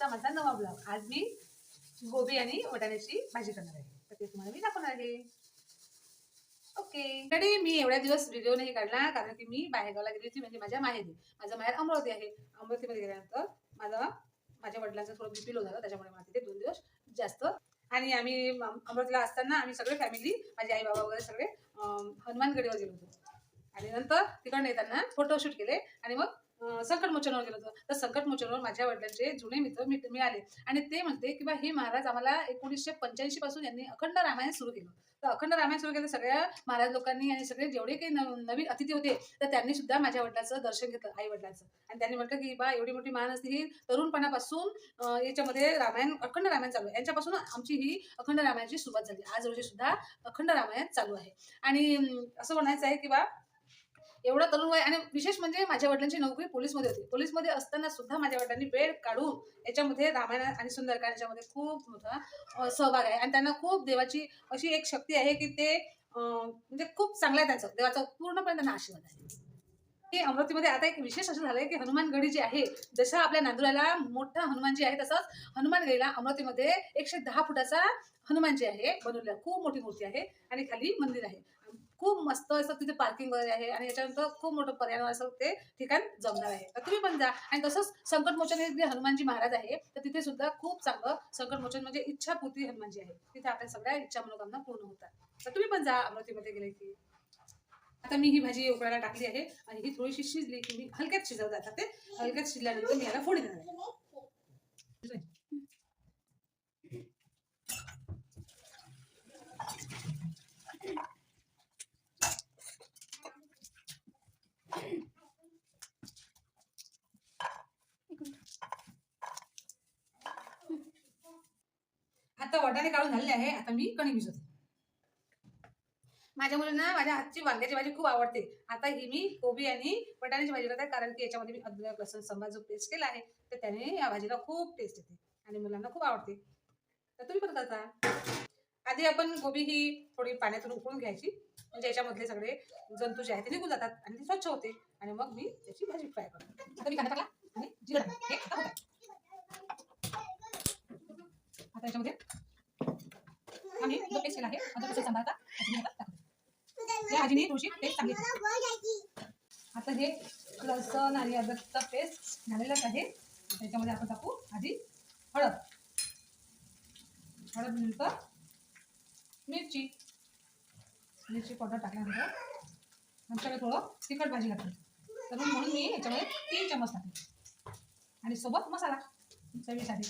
आजचा माझा नवा ब्लॉग. आज मी गोबी आणि वाटाण्याची भाजी करणार आहे, तर ते तुम्हाला मी दाखवणार आहे. ओके. तरी मी एवढ्या दिवस व्हिडिओ नाही काढला कारण की मी बाहेरगावला गेली होती, म्हणजे माझ्या माहेरी. माझं माहेर अमरावती आहे. अमरावतीमध्ये गेल्यानंतर माझ्या वडिलांचं थोडं बीपी लो झालं, त्याच्यामुळे मला तिथे 2 दिवस जास्त. आणि आम्ही अमरावतीला असताना आम्ही सगळे फॅमिली, माझे आई बाबा वगैरे सगळे हनुमानगडीवर गेलो होतो. आणि नंतर तिकडनं येताना फोटोशूट केले आणि मग संकटमोचनवर गेलो होतो. तर संकटमोचनवर माझ्या वडिलांचे जुने मित्र मिळाले आणि ते म्हणते की बा हे महाराज आम्हाला 1985 पासून यांनी अखंड रामायण सुरू केलं. तर अखंड रामायण सुरू केलं सगळ्या महाराज लोकांनी आणि सगळे जेवढे काही नवीन अतिथी होते, तर त्यांनी सुद्धा माझ्या वडिलांचं दर्शन घेतलं, आई वडिलांचं. आणि त्यांनी म्हटलं की बा एवढी मोठी महान असते ही तरुणपणापासून याच्यामध्ये रामायण अखंड रामायण चालू आहे. यांच्यापासून आमची ही अखंड रामायणाची सुरुवात झाली. आज रोजी सुद्धा अखंड रामायण चालू आहे. आणि असं म्हणायचं आहे की बा एवढं तरुण वय. आणि विशेष म्हणजे माझ्या वडिलांची नोकरी पोलीसमध्ये होती. पोलीसमध्ये असताना सुद्धा माझ्या वडिलांनी वेळ काढून याच्यामध्ये रामायण आणि सुंदरकांड याच्यामध्ये खूप मोठा सहभाग आहे. आणि त्यांना खूप देवाची अशी एक शक्ती आहे की ते म्हणजे खूप चांगलं आहे त्यांचं, देवाचा पूर्णपणे त्यांना आशीर्वाद आहे. की अमरावतीमध्ये आता एक विशेष असं झालंय की हनुमानगडी जी आहे, जसं आपल्या नांदुराला मोठा हनुमानजी आहे, तसंच हनुमानगडीला अमरावतीमध्ये 110 फुटाचा हनुमानजी आहे बनवलेला. खूप मोठी मूर्ती आहे आणि खाली मंदिर आहे. खूप मस्त असं तिथे पार्किंग वगैरे आहे आणि याच्यानंतर खूप मोठं पर्यावरण असं ते ठिकाण जमणार आहे. तर तुम्ही पण जा. आणि तसंच संकटमोचन हे जे हनुमानजी महाराज आहे, तर तिथे सुद्धा खूप चांगलं संकटमोचन म्हणजे इच्छापूर्ती हनुमानजी आहे. तिथे आपल्या सगळ्या इच्छा मनोकामना पूर्ण होतात. तर तुम्ही पण जा अमरावतीमध्ये गेले की. आता मी ही भाजी उकळायला टाकली आहे आणि ही थोडीशी शिजली की मी हलक्यात शिजवत जाते. हलक्यात शिजल्यानंतर मी याला फोडणी देणार आहे. आता वाटाणे काढून झालेले आहे. आता मी कणी भिजवते. माझ्या मुलींना माझ्या हातची वांग्याची भाजी खूप आवडते. आता ही मी कोबी आणि वाटाण्याची भाजी करत आहे कारण की याच्यामध्ये मी अद्रक लसूण सांबार जो पेस्ट केला आहे, तर त्याने या भाजीला खूप टेस्ट येते आणि मुलांना खूप आवडते. तर तुम्ही पण करता. आधी आपण गोबी ही थोडी पाण्यातून उकळून घ्यायची, म्हणजे याच्यामधले सगळे जंतू जे आहेत ते निघून जातात आणि ती स्वच्छ होते. आणि मग मी त्याची भाजी फ्राय करतो. आता मी कांदा टाकला आणि जिरं टाकलं. हे आता होत आहे. आता याच्यामध्ये आम्ही जो पेस्ट केला आहे अद्रक लसूण सांबारचा टाकतो. या भाजीने थोडीशी टेस्ट चांगली. आता हे लसूण आणि अद्रकचा पेस्ट झालेलाच आहे. त्याच्यामध्ये आपण टाकू आधी हळद नंतर मिरची पावडर टाकल्यानंतर आमच्याकडे थोडं तिखट भाजी लागते, तर म्हणून मी याच्यामध्ये 3 चम्मच टाकले आणि सोबत मसाला चवीसाठी.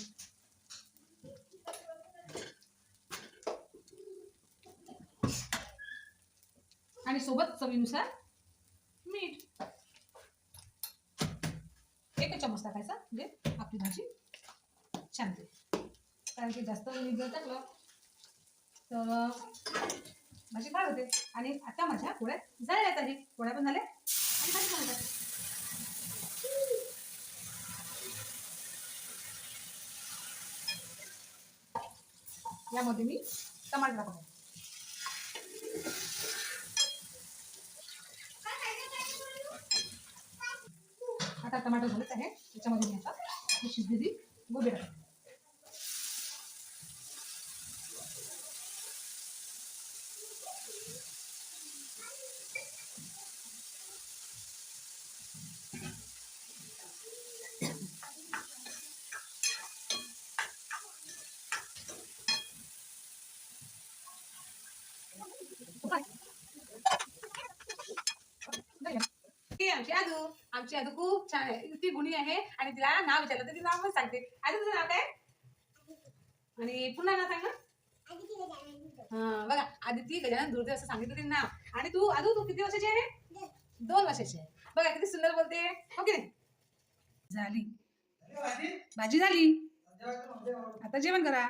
आणि सोबत चवीनुसार मीठ 1 चम्मच टाकायचा, म्हणजे आपली भाजी छान होते. कारण की जास्त मीठ जर टाकलं तर भाजी खराब होते. आणि आता माझ्या पोळ्या झाल्यात आहे. पोळ्या पण झाल्या आणि भाजी पण झाली. यामध्ये मी टमाटर टाकतो. आता टमाटर झालेच आहे. त्याच्यामध्ये मी आता शिजलेली गोबी टाकते. आमची आदू खूप छान आहे. ती गुणी आहे आणि तिला नाव विचारलं तर ती नाव पण सांगते. आदू तुझं नाव काय? आणि पुन्हा नाव सांग ना. हा बघा, आदिती गजानन दुर्दे असं सांगितलं तिने नाव. आणि तू किती वर्षाची आहे? 2 वर्षाची आहे. बघा किती सुंदर बोलते, हो की नाही? झाली भाजी झाली. आता जेवण करा.